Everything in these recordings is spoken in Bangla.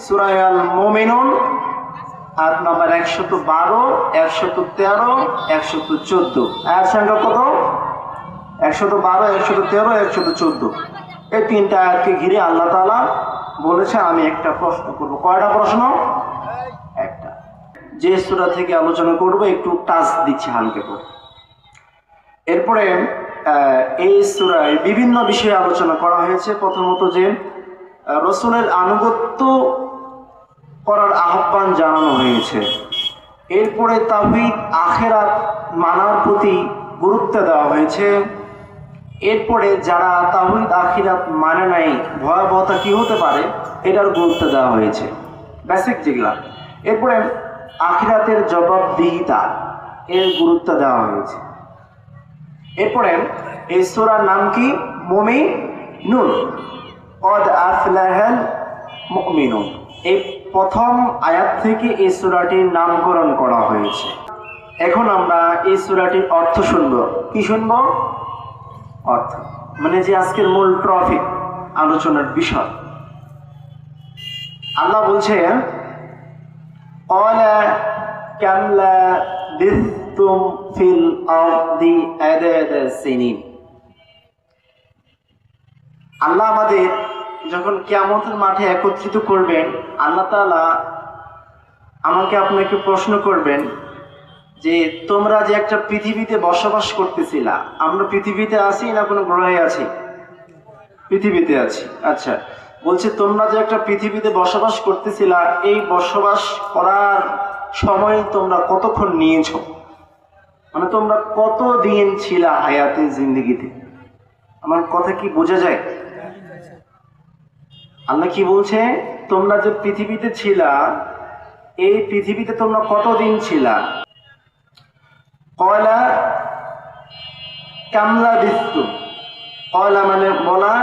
সূরা আল মুমিনুন আয়াত নাম্বার 112, 113, 114। আয়াত সংখ্যা কত? 112, 113, 114। এই তিনটা আয়াতকে ঘিরে আল্লাহ তাআলা বলেছে আমি একটা প্রশ্ন করব। কয়টা প্রশ্ন? একটা। যে সূরা থেকে আলোচনা করব একটু টাচ দিচ্ছি হালকা করে। এরপরে এই সূরায় বিভিন্ন বিষয়ে আলোচনা করা হয়েছে। প্রথমত যে রাসূলের আনুগত্য করার আহ্বান জানানো হয়েছে। এরপরে তাওহীদ আখিরাত মানার প্রতি গুরুত্ব দেওয়া হয়েছে। এরপরে যারা তাওহীদ আখিরাত মানে নাই ভয়াবহতা কি হতে পারে এটার গুরুত্ব দেওয়া হয়েছে, বেসিক যেগুলা। এরপরে আখিরাতের জবাবদিহিতা এর গুরুত্ব দেওয়া হয়েছে। এরপরে এই সূরার নাম কি? মুমিনুন। কদ আফলাহাল মুমিনুন। এই প্রথম আয়াত থেকে এই সূরাটির নামকরণ করা হয়েছে। এখন আমরা এই সূরাটির অর্থ শুনব। কি শুনব? অর্থ মানে যে আজকের মূল টপিক আলোচনার বিষয়। আল্লাহ বলছে ক্বালা কাম লাবিথতুম ফিল আরদি আদাদা সিনিন। আল্লাহ আমাদের যখন কিয়ামতের মাঠে একত্রিত করবেন, আল্লাহ তাআলা আমাকে আপনাকে প্রশ্ন করবেন যে তোমরা যে একটা পৃথিবীতে বসবাস করতেছিলা, আমরা পৃথিবীতে আছি না কোনো গ্রহে আছি? পৃথিবীতে আছি। আচ্ছা, বলছে তোমরা যে একটা পৃথিবীতে বসবাস করতেছিলা, এই বসবাস করার সময় তোমরা কতক্ষণ নিয়েছো? মানে তোমরা কতদিন ছিলা হায়াতে জিন্দেগিতে? আমার কথা কি বোঝা যায়? আল্লাহ কি বলছে? তোমরা যে পৃথিবীতে ছিলা, এই পৃথিবীতে তোমরা কতদিন ছিলা? ক্বালা কাম লাবিথতুম। ক্বালা মানে বলা,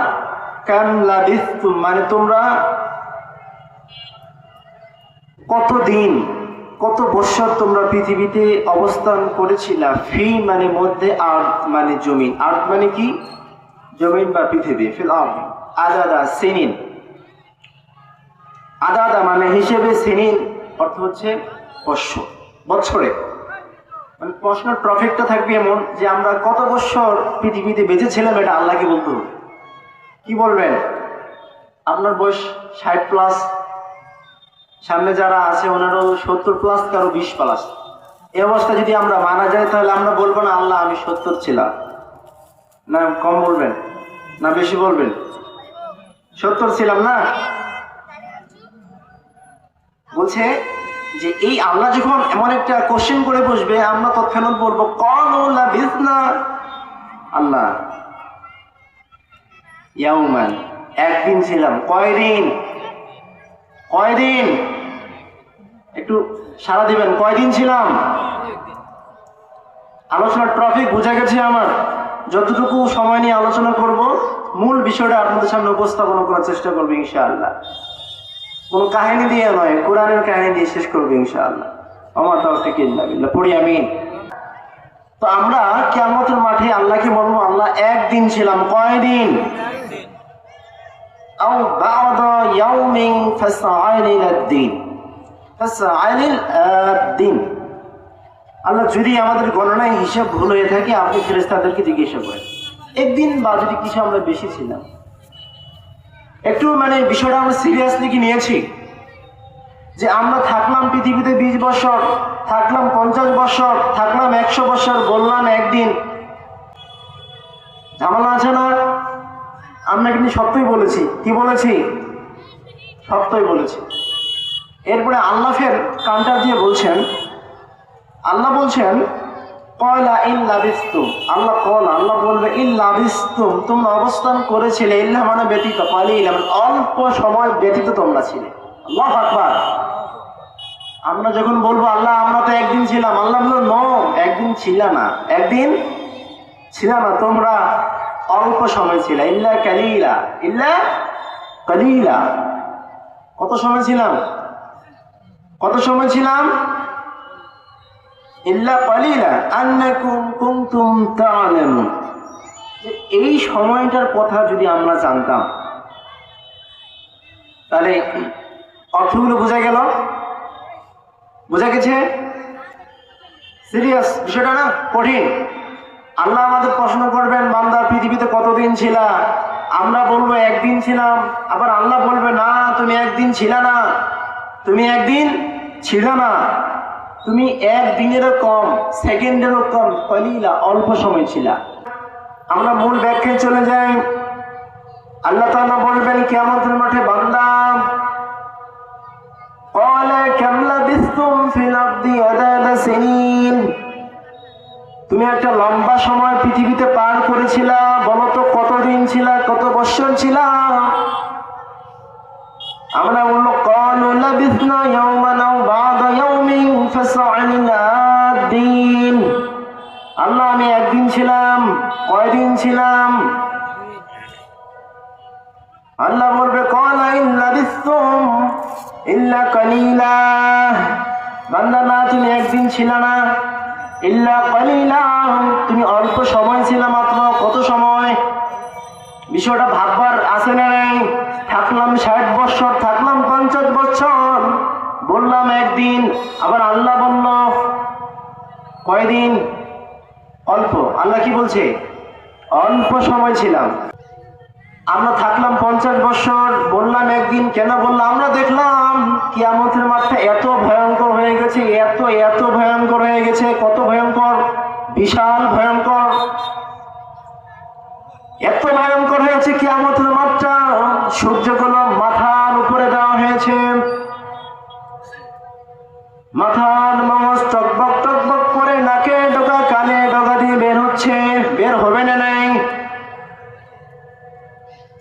কাম লাবিথতুম মানে তোমরা কতদিন, কত বছর তোমরা পৃথিবীতে অবস্থান করেছিলা। ফি মানে মধ্যে, আর্থ মানে জমিন। আর্থ মানে কি? জমিন বা পৃথিবী। ফিল আরদ আদাদা সিনিন। আদাদা মানে হিসেবে, সিনিন অর্থ হচ্ছে বৎসর, বছরে। মানে প্রশ্নের টপিকটা থাকবে এমন যে আমরা কত বছর পৃথিবীতে বেঁচে ছিলাম, এটা আল্লাহকে বলতে হবে। কি বলবেন? আপনার বয়স 60+, সামনে যারা আছে ওনারও 70+, কারো 20+। এই অবস্থা যদি আমরা মানা যায় তাহলে আমরা বলবো না আল্লাহ আমি 70 ছিলাম? না কম বলবেন না বেশি বলবেন? 70 ছিলাম না? বলছে যে এই আল্লাহ যখন এমন একটা কোশ্চেন করে বসবে, আমরা তৎক্ষণাৎ বলবো ক্বালু লাবিথনা আল্লাহ ইয়াউমান, একদিন ছিলাম। কয়দিন? কয়দিন? একটু সাড়া দিবেন। কয়দিন ছিলাম? আলোচনার টপিক বোঝা গেছে আমার। যতটুকু সময় নিয়ে আলোচনা করব মূল বিষয়টা আপনাদের সামনে উপস্থাপন করার চেষ্টা করবো ইনশাআল্লাহ। কোনো কাহিনী দিয়ে নয়, কোরআনের কাহিনী দিয়ে শেষ করবো ইনশাআল্লাহ। আমার তাওফিক ইল্লা বিল্লাহ। পড়ি আমিন। তো আমরা কিয়ামতের মাঠে আল্লাহকে বলবো, আল্লাহ একদিন ছিলাম। কয়দিন? আও বা'দা ইয়াউমিন ফাসআইলিল আদ-দিন, ফাসআইলিল আদ-দিন। আল্লাহ যদি আমাদের গণনায় হিসাব ভুল হয়ে থাকে, আপনি ফেরেশতাদেরকে জিজ্ঞাসা করেন একদিন বা যদি কিছু আমরা বেশি ছিলাম। একটু বিষয়টা আমরা সিরিয়াসলি কি নিয়েছি? যে আমরা থাকলাম পৃথিবীতে 20 বছর, থাকলাম 50 বছর, থাকলাম 100 বছর, বললাম একদিন। ঝামেলা আছে না? আমরা কিন্তু সত্যই বলেছি। কি বলেছি? সত্যই বলেছি। এরপরে আল্লাহ ফের কানটা দিয়ে বলছেন, আল্লাহ বলছেন কয়লা ইন লাবিস্তুম, আল্লাহ বলবে ইন লাবিস্তুম, তোমরা অবস্থান করেছিলে, ইল্লা মানে ব্যতীত, কালিলা মানে অল্প সময় ব্যতীত তোমরা ছিলে। আল্লাহু আকবার। আমরা যখন বলবো আল্লাহ আমরা তো একদিন ছিলাম, আল্লাহ বলল নো, একদিন ছিল না, একদিন ছিল না, তোমরা অল্প সময় ছিল। ইল্লা কালিলা, ইল্লা কালিলা। কত সময় ছিলাম? কত সময় ছিলাম? ইল্লা কালিলা আন্নাকুম কুনতুম তা'লামুন। এই সময়টার কথা যদি আমরা জানতাম তাহলে অর্থগুলো বোঝা গেল। বোঝা গেছে? সিরিয়াস বিষয়টা না, কঠিন। আল্লাহ আমাদের প্রশ্ন করবেন, বান্দা পৃথিবীতে কতদিন ছিলা? আমরা বলবো একদিন ছিলাম। আবার আল্লাহ বলবে না, তুমি একদিন ছিলা না, তুমি একদিন ছিল না, তুমি একদিনেরও কম, সেকেন্ডেরও কম, কলিলা অল্প সময় ছিলা। আমরা মূল ব্যাখ্যায় চলে যাই। আল্লাহ তাআলা বলবেন কিয়ামতের মাঠে, বান্দা ক্বালা কাম লাবিসতুম ফিল আরদি আদাদা সিনিন, তুমি একটা লম্বা সময় পৃথিবীতে পার করেছিলা, বলো তো কতদিন ছিলা, কত বছর ছিলা? আমরা বললো ক্বালু লাবিসনা ইয়াওমান আও বা'দা ইয়াওমিন ফাসআলিল আদ-দিন। আল্লাহ আমি একদিন ছিলাম। কয়দিন ছিলাম? আল্লাহ বলবে ক্বালা ইন লাবিসতুম ইল্লা কালিলা, বান্দা না তুমি একদিন ছিল না, ইল্লা কালিলা তুমি অল্প সময় ছিল মাত্র। কত সময়? বিষয়টা ভাববার আছে না নাই? থাকলাম 60 বছর, থাকলাম 50 বছর, বললাম একদিন। আবার আল্লাহ বলল কয়দিন? অল্প। আল্লাহ কি বলছে? অল্প সময় ছিলাম। আমরা থাকলাম 50 বছর, বললাম একদিন। কেন বললাম? আমরা দেখলাম কিয়ামতের মাঠটা এত ভয়ঙ্কর হয়ে গেছে, এত এত ভয়ঙ্কর হয়ে গেছে। কত ভয়ঙ্কর? বিশাল ভয়ঙ্কর। এত ভয়ঙ্কর হয়েছে কিয়ামতের মাঠটা, সূর্যগুলো মাথার উপরে দেওয়া হয়েছে, মাথার মাছ টকবক টকবক করে নাকে ডগা কানে ডগা দিয়ে বের হচ্ছে। বের হবে না নাই?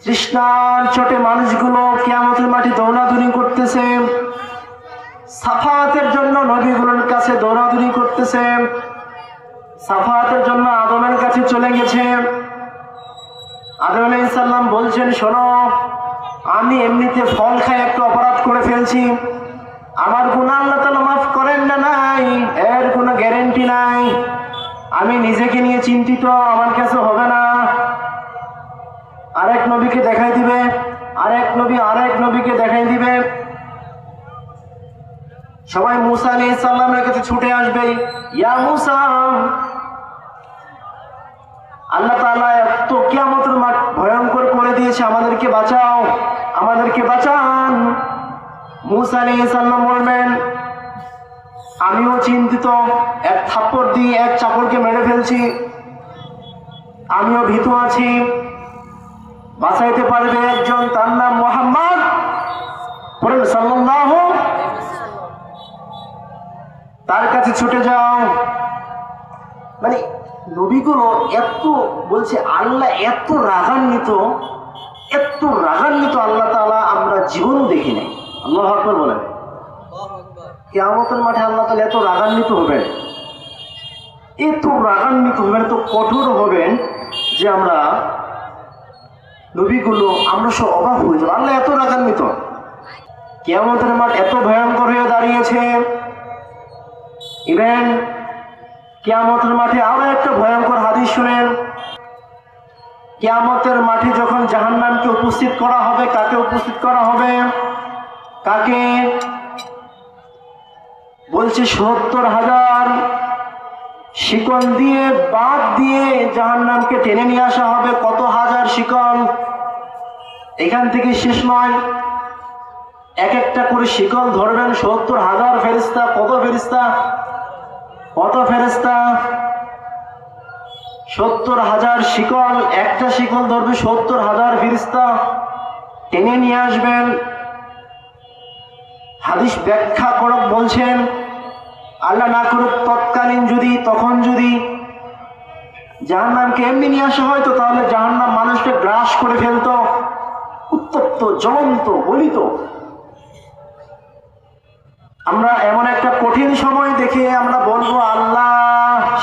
তৃষ্ণার চোটে মানুষগুলো কিয়ামতের মাঠে দৌড়াদৌড়ি করতেছে, সাফাতের জন্য নবীগুলোর কাছে দৌড়াদৌড়ি করতেছে, সাফাতের জন্য আদমের কাছে চলে গেছে। আদম আলাইহিস সালাম বলছেন, শোনো, আমি এমনিতে ফল খাই একটু অপরাধ করে ফেলছি, আমার গুনাহ আল্লাহ তাআলা মাফ করেন না নাই এর কোনো গ্যারান্টি নাই। আমি নিজেকে নিয়ে চিন্তিত, আমার কাছে হবে না। আরেক নবীকে দেখাই দিবে, আরেক নবীকে দেখাই দিবে। সবাই মুসা আলাইহিস সালামের কাছে ছুটে আসবে, ইয়া মুসা, আল্লাহ তাআলা এত কিয়ামতের মাঠ ভয়ঙ্কর করে দিয়েছে, আমাদেরকে বাঁচাও, আমাদেরকে বাঁচান। মুসা আলাইহিস সালাম বলবেন, আমিও চিন্তিত, এক থাপ্পড় দিয়ে এক চাকরকে মেরে ফেলছি, আমিও ভীত আছি। বাঁচাইতে পারবে একজন, তার নাম মুহাম্মদ সাল্লাল্লাহু, তার কাছে ছুটে যাও। নবীগুলো এত বলছে, আল্লাহ এত রাগান্বিত আল্লাহ তাআলা আমরা জীবনও দেখি নাই। আল্লাহু আকবার বলেন। কিয়ামতের মাঠে আল্লাহ তাআলা এত রাগান্বিত হবেন। এত রাগান্বিত হবেন, এত কঠোর হবেন যে আমরা নবীগুলো আমরা সব অবাক হয়ে যাবো। আল্লাহ এত রাগান্বিত, কিয়ামতের মাঠ এত ভয়ঙ্কর হয়ে দাঁড়িয়েছে। ইভেন কিয়ামতের মাঠে আরো একটা ভয়ঙ্কর হাদিস শুনেন। কিয়ামতের মাঠে যখন জাহান্নামকে উপস্থিত করা হবে, কাকে উপস্থিত করা হবে? কাকে? বলছে 70,000 শিকল দিয়ে বাদ দিয়ে জাহান্নামকে টেনে নিয়ে আসা হবে। কত হাজার শিকল! এখান থেকে শেষ নয়, এক একটা করে শিকল ধরবেন 70,000 ফেরেশতা। কত ফেরেশতা? কত ফেরেশতা? 70,000 শিকল, একটা শিকল ধরবে 70,000 ফেরেশতা, টেনে নিয়ে আসবেন। হাদিস ব্যাখ্যা করক বলছেন, আল্লাহ না করুক তৎকালীন যদি, তখন যদি জাহান্নামকে এমনি নিয়ে আসা হয়তো, তাহলে জাহান্নাম মানুষকে গ্রাস করে ফেলতো, উত্তপ্ত, জ্বলন্ত, গলিত। আমরা এমন একটা কঠিন সময় দেখে আমরা বলবো, আল্লাহ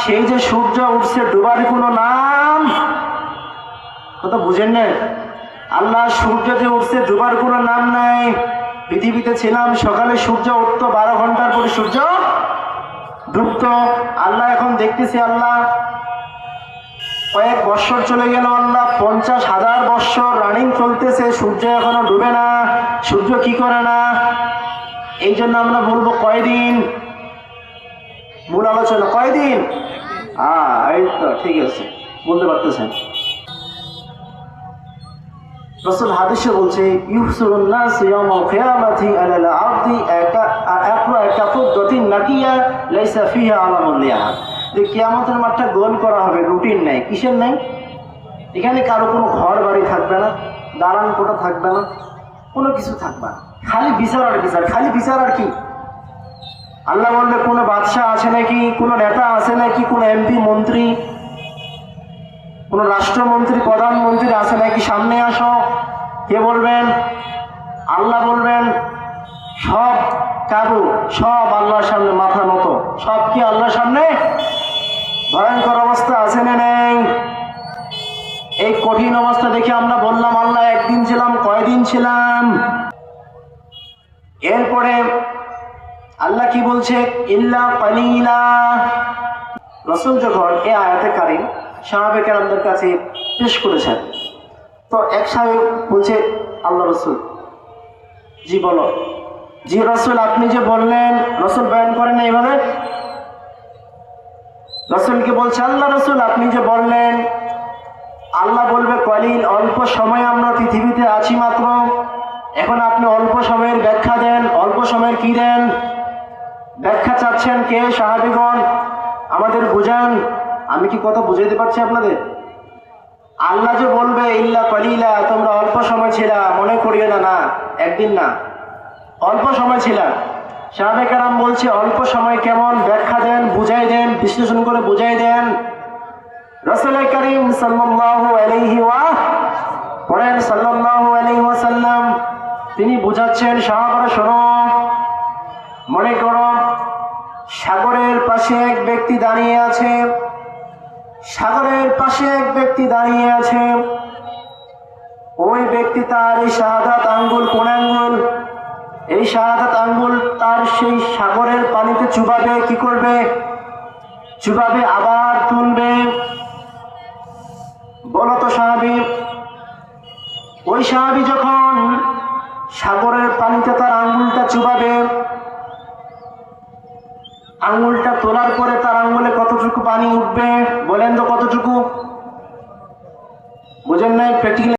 সেই যে সূর্য উঠছে ডুবার কোনো নাম? কথা বুঝেন না? আল্লাহ সূর্য যে উঠছে ডুবার কোনো নাম নাই। পৃথিবীতে ছিলাম, সকালে সূর্য উঠতো, 12 ঘন্টার পরে সূর্য ডুবতো। আল্লাহ এখন দেখতেছি, আল্লাহ কয়েক বৎসর চলে গেল, আল্লাহ 50,000 বৎসর রানিং চলতেছে, সূর্য এখনো ডুবে না, সূর্য কি করে না। এই জন্য আমরা বলবো কয়দিন? মূল আলোচনা কয়দিন? এই তো ঠিক আছে, বলতে পারতেছেন। রাসূল হাদিসে বলছে, ইউহসুরুন নাস ইয়াউমাল কিয়ামাতি আলাল আবদি কাফুদ্দাতিন নাকিয়া লাইসা ফিহা আলামুল লিহা। যে কিয়ামতের মাঠটা গোল করা হবে, রুটিন নাই। কিসের নাই? এখানে কারো কোনো ঘর বাড়ি থাকবে না, দালান কোঠা থাকবে না, কোনো কিছু থাকবে না, খালি বিচার আর বিচার, খালি বিচার আর কি। আল্লাহ বলবে, কোনো বাদশাহ আছে নাকি, কোনো নেতা আছে নাকি, কোনো এমপি মন্ত্রী, কোনো রাষ্ট্রমন্ত্রী প্রধানমন্ত্রী আছে নাকি, সামনে আসো। কে বলবেন? আল্লাহ বলবেন। সব কারু, সব আল্লাহর সামনে মাথা নত, সব কি আল্লাহর সামনে? ভয়ঙ্কর অবস্থা আছে না নেই? এই কঠিন অবস্থা দেখে আমরা বললাম, আল্লাহ একদিন ছিলাম, কয়দিন ছিলাম? এরপরে আল্লাহ কি বলছে? ইল্লা কালিলা। রাসূল যখন এই আয়াতে কারীম সাহাবে কেরামদের কাছে পেশ করেছেন, তো এক সাহেব বলছে, আল্লাহ রাসূল, জি বলো। জি রাসূল, আপনি যে বললেন, রাসূল বয়ান করেন এইভাবে। রাসূলকে বলছে, আল্লাহ রাসূল, আপনি যে বললেন, আল্লাহ বলবে কলিল, অল্প সময় আমরা পৃথিবীতে আছি মাত্র, এখন আপনি অল্প সময়ের ব্যাখ্যা দেন। অল্প সময়ের কি দেন? ব্যাখ্যা চাচ্ছেন কে? সাহাবীগণ, আমাদের বুঝান। আমি কি কথা বুঝাইতে পারছি আপনাদের? আল্লাহ যে বলবে ইল্লা কলিলা, তোমরা অল্প সময় ছিলা, মনে করিও না, না একদিন না, অল্প সময় ছিলা। সাহাবে কেরাম বলছে, অল্প সময় কেমন? ব্যাখ্যা দেন, বুঝাই দেন, বিশ্লেষণ করে বুঝাই দেন। রাসূল কারীম সাল্লাল্লাহু আলাইহি পড়েন সাল্লাল্লাহু আলাইহি ওয়াসাল্লাম, তিনি বুঝাচ্ছেন, সাহাবারা শোনো। মনে করো সাগরের পাশে এক ব্যক্তি দাঁড়িয়ে আছে, সাগরের পাশে এক ব্যক্তি দাঁড়িয়ে আছে। ওই ব্যক্তি তার এই শাহাদাত আঙ্গুল, কোন আঙ্গুল? এই শাহাদাত আঙ্গুল তার সেই সাগরের পানিতে চুবাবে। কি করবে? চুবাবে, আবার তুলবে। বলো তো সাহাবী, ওই সাহাবী যখন সাগরের পানিতে তার আঙ্গুলটা চুবাবে, আঙ্গুলটা তোলার পরে তার আঙ্গুলে কতটুকু পানি উঠবে? বলেন তো কতটুকু? বুঝেন নাই? প্র্যাকটিক্যাল